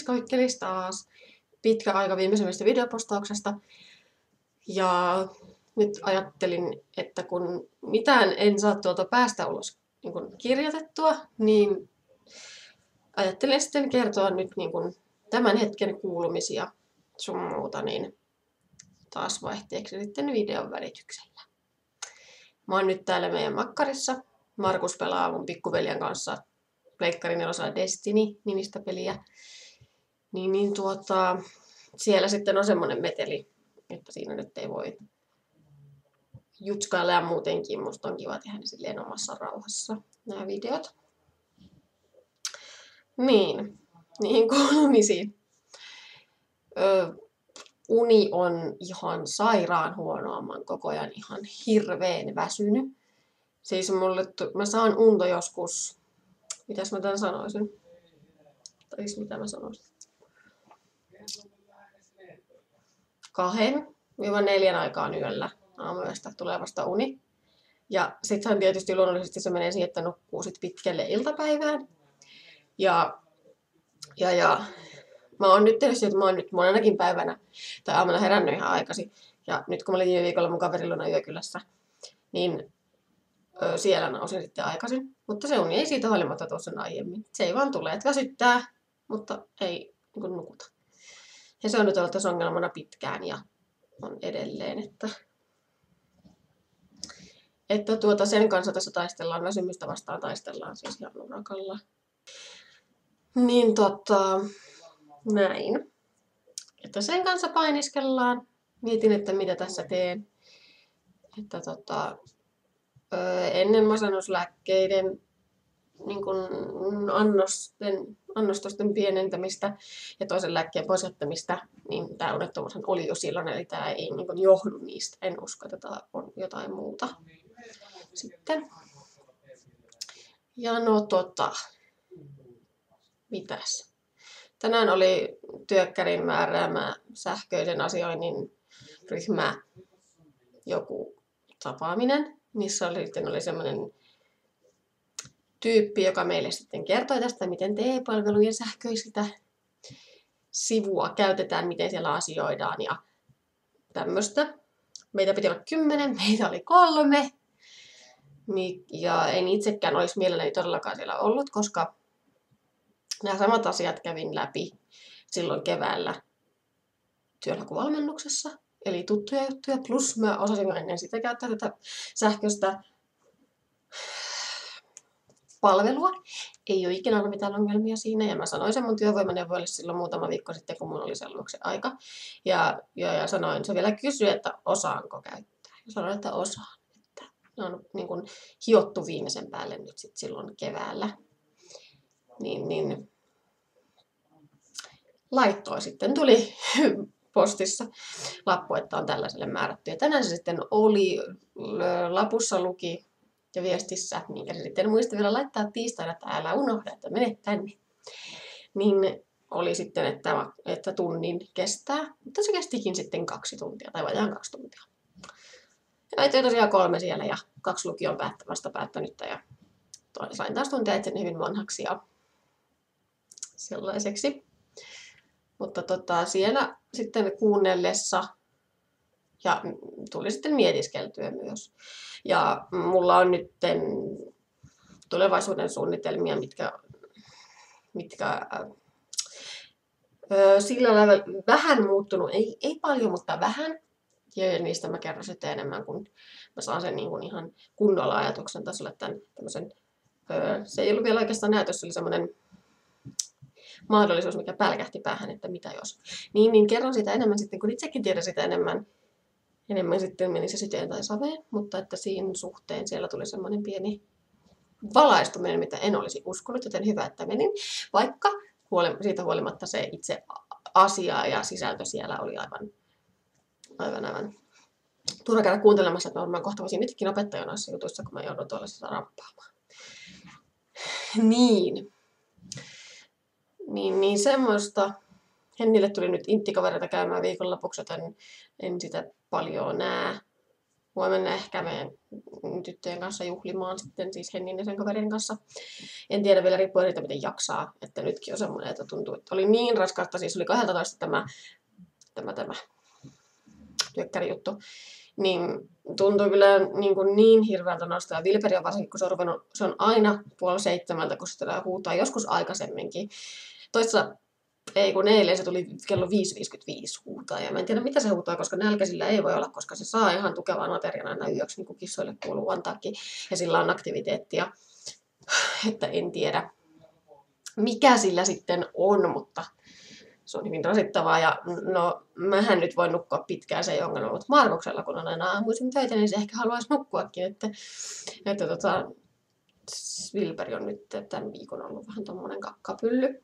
Koikkelis taas. Pitkä aika viimeisimmästä videopostauksesta. Ja nyt ajattelin, että kun mitään en saa tuolta päästä ulos niin kun kirjoitettua, niin ajattelin sitten kertoa nyt niin kun tämän hetken kuulumisia sun muuta, niin taas vaihteeksi sitten videon välityksellä. Mä oon nyt täällä meidän makkarissa. Markus pelaa mun pikkuveljen kanssa Pleikkarin 4 Destiny-nimistä peliä. Siellä sitten on semmonen meteli, että siinä nyt ei voi jutskailla ja muutenkin. Musta on kiva tehdä ne silleen omassa rauhassa nämä videot. Niihin kuulumisiin. Uni on ihan sairaan huonoa. Mä oon koko ajan ihan hirveen väsynyt. Siis mä saan unta joskus, mitäs mä tän sanoisin? Tai siis mitä mä sanoisin? 2–4 aikaan yöllä aamuyöstä tulee vasta uni. Ja sittenhän tietysti luonnollisesti se menee siihen, että nukkuu sit pitkälle iltapäivään. Ja mä oon nyt tehnyt että mä oon nyt monenakin päivänä tai aamuna herännyt ihan aikaisin. Ja nyt kun mä olin viime viikolla mun kaverin luona Yökylässä, niin siellä nousin sitten aikaisin. Mutta se uni ei siitä huolimatta tuossa aiemmin. Se ei vaan tule, että väsyttää, mutta ei niin nukuta. Ja se on nyt ollut tässä ongelmana pitkään ja on edelleen, että sen kanssa tässä taistellaan, väsymystä vastaan taistellaan siis ihan urakalla. Näin. Että sen kanssa painiskellaan. Mietin, että mitä tässä teen. Että ennen masennuslääkkeiden niin annostusten pienentämistä ja toisen lääkkeen pois jättämistä, niin tämä unettomuushan oli jo silloin, eli tämä ei niin johdu niistä. En usko, että tämä on jotain muuta sitten. Ja mitäs? Tänään oli työkkärin määräämä sähköisen asioinnin ryhmä joku tapaaminen, missä oli semmoinen tyyppi, joka meille sitten kertoi tästä, miten TE-palvelujen sähköistä sivua käytetään, miten siellä asioidaan ja tämmöistä. Meitä piti olla 10, meitä oli 3. Ja en itsekään olisi mielelläni todellakaan siellä ollut, koska nämä samat asiat kävin läpi silloin keväällä työnhakuvalmennuksessa. Eli tuttuja juttuja, plus mä osasin jo ennen sitä käyttää tätä sähköistä palvelua. Ei ole ikinä ollut mitään ongelmia siinä, ja mä sanoin sen mun työvoimaneuvoille silloin muutama viikko sitten, kun mun oli selvuksen aika. Ja sanoin, se vielä kysyi, että osaanko käyttää. Ja sanoin, että osaan. Että ne on niin kuin hiottu viimeisen päälle nyt sit silloin keväällä. Niin laittoi sitten tuli postissa lappu, että on tällaiselle määrätty. Ja tänään se sitten oli, lapussa luki ja viestissä, minkä se sitten muisti vielä laittaa tiistaina, että älä unohda, että mene tänne. Niin oli sitten, että tunnin kestää, mutta se kestikin sitten 2 tuntia tai vajaan 2 tuntia. Ja näitä on tosiaan 3 siellä ja 2 lukion vasta päättänyttä ja sain taas tuntea itseni hyvin vanhaksi ja sellaiseksi. Mutta siellä sitten kuunnellessa ja tuli sitten mietiskeltyä myös. Ja mulla on nyt tulevaisuuden suunnitelmia, mitkä sillä lailla vähän muuttunut, ei paljon, mutta vähän. Ja niistä mä kerron sitten enemmän, kun mä saan sen niin kuin ihan kunnolla ajatuksen tasolle tämmöisen. Se ei ollut vielä oikeastaan näytös, se oli semmoinen mahdollisuus, mikä pälkähti päähän, että mitä jos. Niin kerron sitä enemmän sitten, kun itsekin tiedän sitä enemmän sitten meni se siteen tai saveen, mutta että siinä suhteen siellä tuli semmoinen pieni valaistuminen, mitä en olisi uskonut, joten hyvä, että menin. Vaikka siitä huolimatta se itse asia ja sisältö siellä oli aivan turha käydä kuuntelemassa, että varmaan kohta voisin nytkin opettaa noissa jutuissa, kun mä joudun tuolla sitä ramppaamaan. Niin semmoista. Hennille tuli nyt inttikavereita käymään viikonlopuksi, joten en sitä paljon näe. huomenna ehkä meidän tyttöjen kanssa juhlimaan sitten, siis Hennin ja sen kaverin kanssa. En tiedä vielä, riippuen siitä, miten jaksaa. Että nytkin on semmoinen, että tuntuu, että oli niin raskasta, siis oli 12 tämä työkkärijuttu, niin tuntuu kyllä niin hirveältä nostaa. Vilperi varsinkin, kun se on aina 6:30, kun se huutaa joskus aikaisemminkin. Toissa, ei kun eilen se tuli kello 5:55 huutaa, ja mä en tiedä mitä se huutaa, koska nälkäisillä ei voi olla, koska se saa ihan tukevaa aterian aina yöksi, niin kuin kissoille kuuluu antaakin, ja sillä on aktiviteettia, että en tiedä mikä sillä sitten on, mutta se on hyvin rasittavaa, ja no mähän nyt voin nukkua pitkään, se ei ongelma, mutta Markuksella, kun on aina aamuisin töitä, niin se ehkä haluaisi nukkuakin, että Vilperi on nyt tämän viikon ollut vähän tommonen kakkapylly.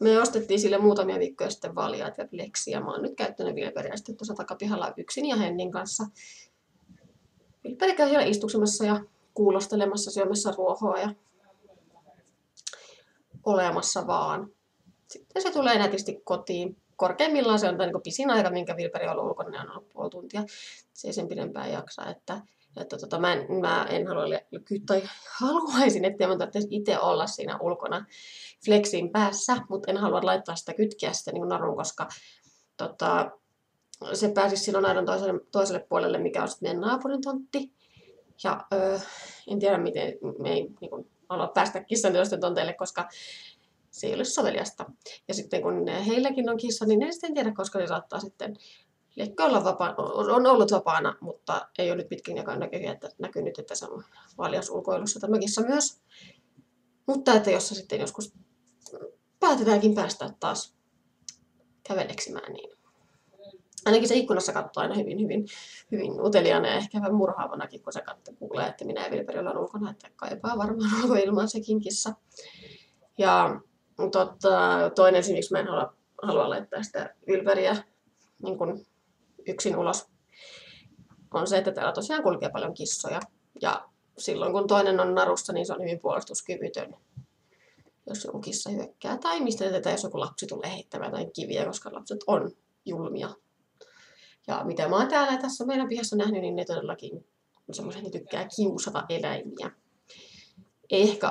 Me ostettiin sille muutamia viikkoja sitten valjaat ja pleksiä. Mä oon nyt käyttänyt Vilperiä sitten tuossa takapihalla yksin ja Hennin kanssa. Vilperi käy siellä istuksemassa ja kuulostelemassa, syömässä ruohoa ja olemassa vaan. Sitten se tulee nätisti kotiin. Korkeimmillaan se on niin pisin aika, minkä Vilperi on ollut ulkona, on ollut 0,5 tuntia. Se ei sen pidempään jaksa. Mä en halua, tai haluaisin, ettei mä tarvitse itse olla siinä ulkona flexin päässä, mutta en halua laittaa sitä kytkeä sitä niin narun, koska se pääsisi silloin aidan toiselle puolelle, mikä on sitten meidän naapurin tontti. Ja en tiedä, miten me ei niin kuin, halua päästä kissan toisten tonteille, koska se ei ole soveliasta. Ja sitten kun heilläkin on kissa, niin en sitten tiedä, koska se saattaa sitten on ollut vapaana, mutta ei ole nyt pitkin jakaan näkyy nyt, että se on valjasulkoilussa tämä kissa myös. Mutta että jos se sitten joskus päätetäänkin päästä taas käveleksimään, niin ainakin se ikkunassa katsoo aina hyvin uteliaana ja ehkä vähän murhaavanakin, kun se kuulee, että minä ja Vilperi ollaan ulkona, että kaipaa varmaan ulkoilmaan sekin kissa. Ja toinen syy, miksi mä en halua laittaa sitä Vilperiä niin kuin yksin ulos, on se, että täällä tosiaan kulkee paljon kissoja. Ja silloin kun toinen on narussa, niin se on hyvin puolustuskyvytön, jos joku kissa hyökkää. Tai mistä tätä, jos joku lapsi tulee heittämään jotain kiviä, koska lapset on julmia. Ja mitä mä oon täällä tässä meidän pihassa nähnyt, niin ne todellakin semmoisia, ne tykkää kiusata eläimiä. Ehkä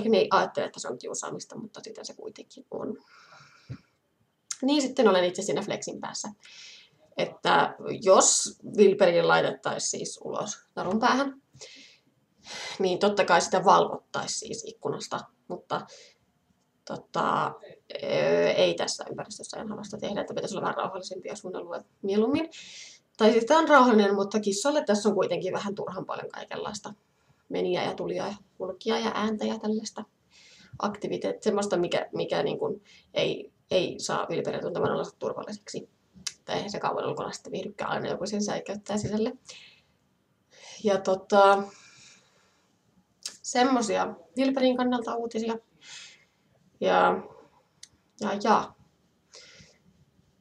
ne ei ajattele, että se on kiusaamista, mutta sitä se kuitenkin on. Niin sitten olen itse siinä flexin päässä. Että jos Vilperi laitettaisiin siis ulos narun päähän, niin totta kai sitä valvottaisiin siis ikkunasta, mutta ei tässä ympäristössä en halua sitä tehdä, että pitäisi olla vähän rauhallisempia suunnilleen mieluummin. Tai siis tämä on rauhallinen, mutta kissalle tässä on kuitenkin vähän turhan paljon kaikenlaista meniä ja tulia ja kulkia ja ääntä ja tällaista aktiviteettia, semmoista, mikä niin kuin ei saa Vilperiä tuntemaan olonsa turvalliseksi. Tai eihän se kauan ulkona sitten viihdykään, aina joku sen säikäyttää sisälle. Ja semmosia Vilperin kannalta uutisia. Ja.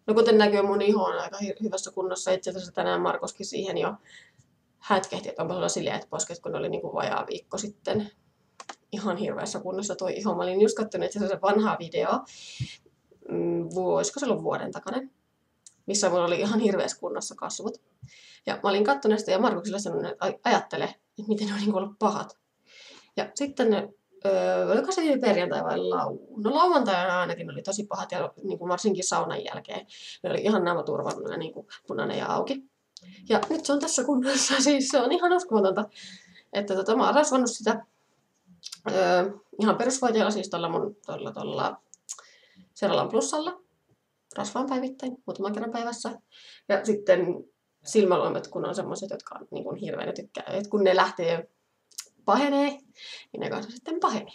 No kuten näkyy, mun iho on aika hyvässä kunnossa. Itse asiassa tänään Markoskin siihen jo hätkähti, että onpa sulla sileät posket, kun ne oli niin kuin vajaa viikko sitten. Ihan hirveässä kunnossa tuo iho. Mä olin just kattonut itse asiassa vanhaa videoa. Olisiko se ollut vuoden takainen? Missä mulla oli ihan hirveässä kunnossa kasvot. Ja mä olin katsonut sitä ja Markuksella sanonut, että ajattele, että miten ne on niin ollut pahat. Ja sitten oliko se perjantai vai lauantaina ainakin oli tosi pahat ja niin kuin varsinkin saunan jälkeen. Ne oli ihan naamaturvannut ja niin kuin punainen ja auki. Ja nyt se on tässä kunnossa, siis se on ihan uskomatonta. Että mä oon rasvannut sitä ihan perusvoiteella, siis tuolla Seralan plussalla. Rasvaan päivittäin, muutaman kerran päivässä. Ja sitten silmäluomet, kun on semmoiset, jotka on niin kuin hirveänä tykkää. Et kun ne lähtee pahenee, niin ne kanssa sitten pahenee.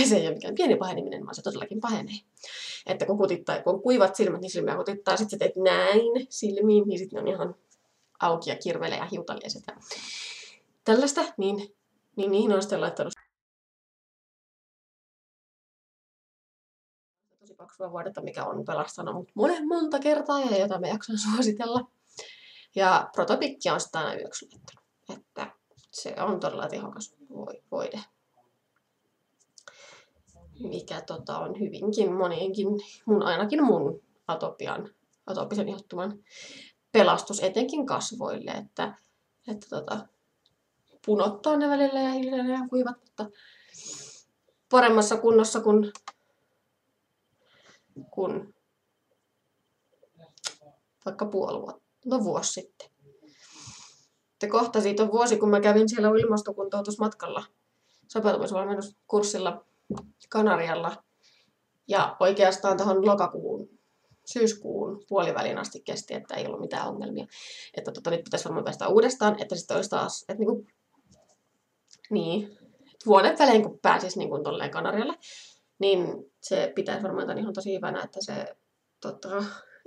Se ei ole mikään pieni paheneminen, vaan se todellakin pahenee. Että kun on kuivat silmät, niin silmiä kutittaa. Sitten sä teet näin silmiin, niin sitten ne on ihan auki ja kirvelee ja hiutaliaiset ja tällaista. Niin niihin on sitten laittanut tosi paksua vuodetta, mikä on pelastanut mut monta kertaa ja jota mä jaksan suositella. Ja protopikkia on sitä aina yöksi laittanut. Että se on todella tehokas voide. Mikä on hyvinkin monienkin, ainakin mun atopisen ihottuman pelastus etenkin kasvoille, että punottaa ne välillä ja hiljenee ja kuivat, mutta paremmassa kunnossa kuin vaikka vuosi sitten. Kohta siitä on vuosi, kun mä kävin siellä ilmastokuntoutusmatkalla sopeutumisvalmennuskurssilla Kanarialla. Ja oikeastaan tuohon syyskuun puoliväliin asti kesti, että ei ollut mitään ongelmia. Että nyt pitäisi varmaan päästä uudestaan, että sitten olisi taas, että vuoden välein kun pääsisi niin tolleen Kanarialle, niin se pitäisi varmaan ihan tosi hyvänä, että se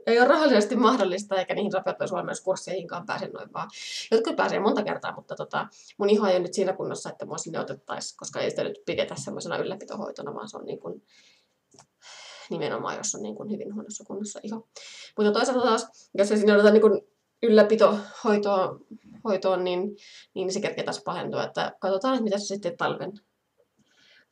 ei ole rahallisesti mahdollista, eikä niihin sopeutumisvalmennuskursseihinkaan pääse noin vaan. Jotkut pääsee monta kertaa, mutta mun iho ei ole nyt siinä kunnossa, että mua sinne otettaisiin, koska ei sitä nyt pidetä semmoisena ylläpitohoitona, vaan se on niin kuin nimenomaan, jos on niin kuin hyvin huonossa kunnossa iho. Mutta toisaalta taas, jos se sinne otetaan niin ylläpitohoitoon, niin se kerkee taas pahentua, että katsotaan, että mitä se sitten talven.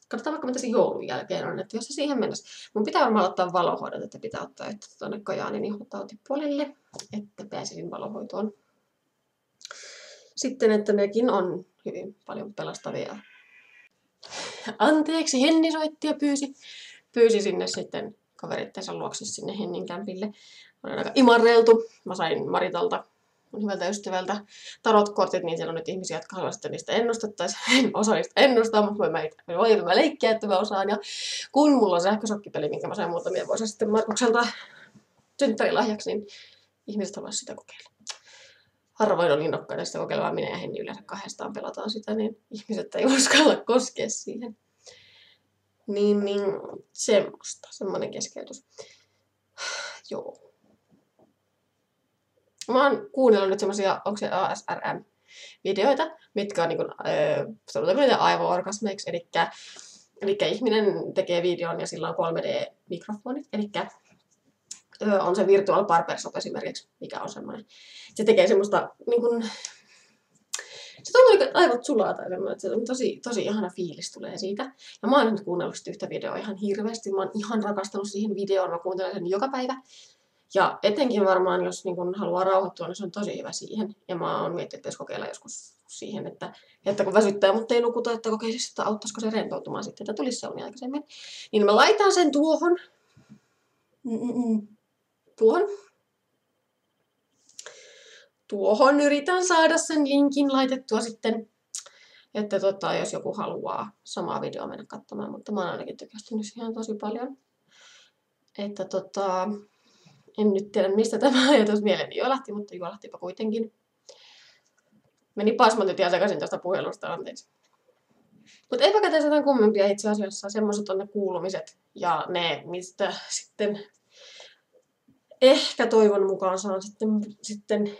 Katsotaan vaikka mitä se joulun jälkeen on, että jos se siihen mennessä. Mun pitää varmaan ottaa valohoidot, että pitää ottaa tuonne Kajaanin ihotautipuolelle, että pääsisin valohoitoon. Sitten, että nekin on hyvin paljon pelastavia. Anteeksi, Henni soitti ja pyysi sinne sitten kaverittensa luokse sinne Hennin kämpille. Olen aika imarreltu. Mä sain Maritalta, mun hyvältä ystävältä, tarotkortit, niin siellä on nyt ihmisiä, jotka haluaisivat, että niistä ennustettaisiin. En osaa niistä ennustaa, mutta voin mä leikkiä, että mä osaan. Ja kun mulla on sähkösokkipeli, minkä mä sain muutamia vuosia sitten Markukselta synttärilahjaksi, niin ihmiset haluaisivat sitä kokeilla. Harvoin on innokkaita sitä kokeilemaan, minä ja Henni yleensä kahdestaan pelataan sitä, niin ihmiset ei uskalla koskea siihen. Niin semmoinen keskeytys. Joo. Mä oon kuunnellut nyt semmosia, onko se ASRM-videoita, mitkä on niinku, sanotaanko niitä aivo-orgasmeiksi, eli ihminen tekee videon ja sillä on 3D-mikrofonit, eli on se Virtual Barbershop esimerkiksi, mikä on semmoinen. Se tekee semmoista niinku, se tuntuu, että aivot sulaa tai semmoinen, että se on tosi ihana fiilis tulee siitä. Ja mä oon nyt kuunnellut sitä yhtä videoa ihan hirveästi. Mä oon ihan rakastanut siihen videoon, mä kuuntelen sen joka päivä. Ja etenkin varmaan, jos niin kun haluaa rauhoittua, niin se on tosi hyvä siihen. Ja mä oon miettinyt, että pitäisi kokeilla joskus siihen, että kun väsyttää, mutta ei nukuta, että kokeilisi, että auttaisiko se rentoutumaan sitten, että tulisi se uni aikaisemmin. Niin mä laitan sen tuohon. Tuohon yritän saada sen linkin laitettua sitten, että jos joku haluaa samaa videoa mennä katsomaan, mutta mä oon ainakin tykästynyt ihan tosi paljon. Että en nyt tiedä mistä tämä ajatus mieleeni juolahti, mutta juolahtipa kuitenkin. Meni pasmat ihan sekaisin tästä puhelusta, anteeksi. Mutta eipä tässä jotain kummempia itse asiassa, semmoiset on ne kuulumiset ja ne, mistä sitten ehkä toivon mukaan saan sitten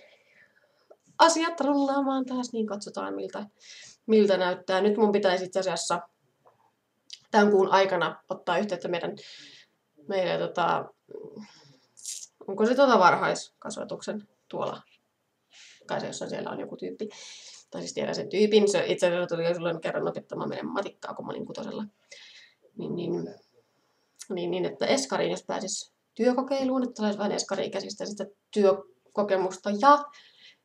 asiat rullaamaan taas, niin katsotaan miltä näyttää. Nyt mun pitäisi itse asiassa tämän kuun aikana ottaa yhteyttä meidän onko se varhaiskasvatuksen tuolla, kai se jossain siellä on joku tyyppi, tai siis tiedän sen tyypin, se itse asiassa tuli jo silloin kerran opettamaan meidän matikkaa, kun mä olin 6. Niin, että eskariin, jos pääsis työkokeiluun, että saisi vähän eskari-ikäisistä sitä työkokemusta ja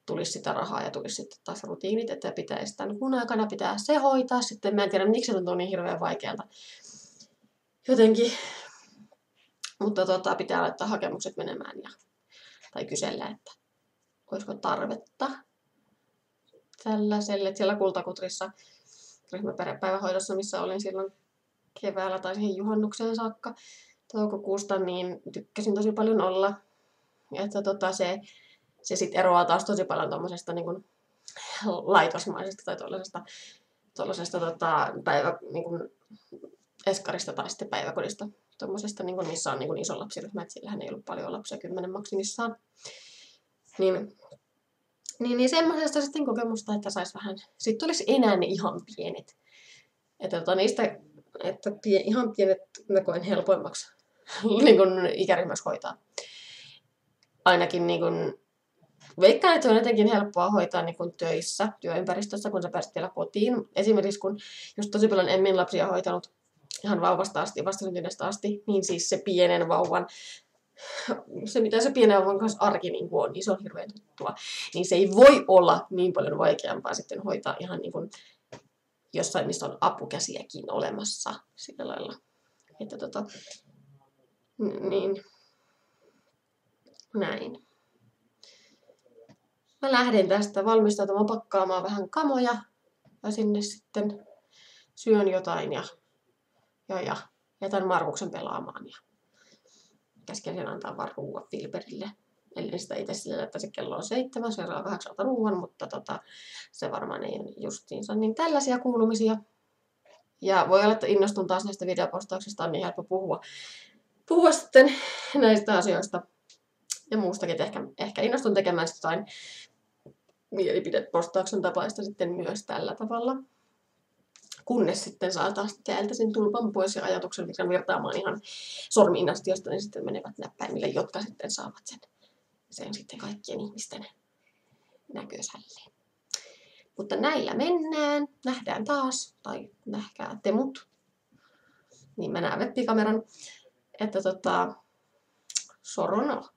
tulisi sitä rahaa ja tulisi sitten taas rutiinit, että pitäisi tämän kuun aikana pitää se hoitaa. Sitten mä en tiedä, miksi se tuntuu niin hirveän vaikealta jotenkin. Mutta pitää laittaa hakemukset menemään tai kysellä, että olisiko tarvetta tällaiselle. Siellä Kultakutrissa ryhmäpäivähoidossa, missä olin silloin keväällä tai siihen juhannukseen saakka toukokuusta, niin tykkäsin tosi paljon olla. Että se sitten eroaa taas tosi paljon tuommoisesta niin kuin laitosmaisesta tai tuollaisesta niin kuin eskarista tai sitten päiväkodista. Tuommoisesta, niin kuin, missä on niin kuin iso lapsiryhmä, että sillähän ei ollut paljon lapsia, 10 maksimissaan. Niin semmoisesta sitten kokemusta, että saisi vähän, sitten tulisi enää ne ihan pienet. Että niistä, että ihan pienet mä koen helpoimmaksi niin kuin ikäryhmässä hoitaa. Ainakin niin kuin, veikkaan, että se on jotenkin helppoa hoitaa niin kuin töissä, työympäristössä, kun sä pääset vielä kotiin. Esimerkiksi kun just tosi paljon Emmin lapsia hoitanut ihan vauvasta asti, vastasyntyneestä asti, niin siis se pienen vauvan se mitä se pienen vauvan kanssa arki niin on, niin se on hirveän tuttua. Niin se ei voi olla niin paljon vaikeampaa sitten hoitaa ihan niin kuin jossain, missä on apukäsiäkin olemassa sillä lailla. Että niin, näin. Mä lähden tästä valmistautumaan pakkaamaan vähän kamoja ja sinne sitten syön jotain ja jätän Markuksen pelaamaan ja käsken sen antaa vaan ruuan Filberille. Eli sitä itse sille, että se kello on 7, se saa 8 ruuan, mutta se varmaan ei ole justiinsa niin tällaisia kuulumisia. Ja voi olla, että innostun taas näistä videopostauksista, on niin helppo puhua sitten näistä asioista ja muustakin, että ehkä innostun tekemään jotain mielipidepostauksen tapaista sitten myös tällä tavalla. Kunnes sitten saa taas täältä sen tulpan pois ja ajatuksen virtaamaan ihan sormiin asti, josta ne sitten menevät näppäimille, jotka sitten saavat sen sitten kaikkien ihmisten näkösälle. Mutta näillä mennään. Nähdään taas, tai nähkää te mut. Niin mä näen web-kameran, että sorono.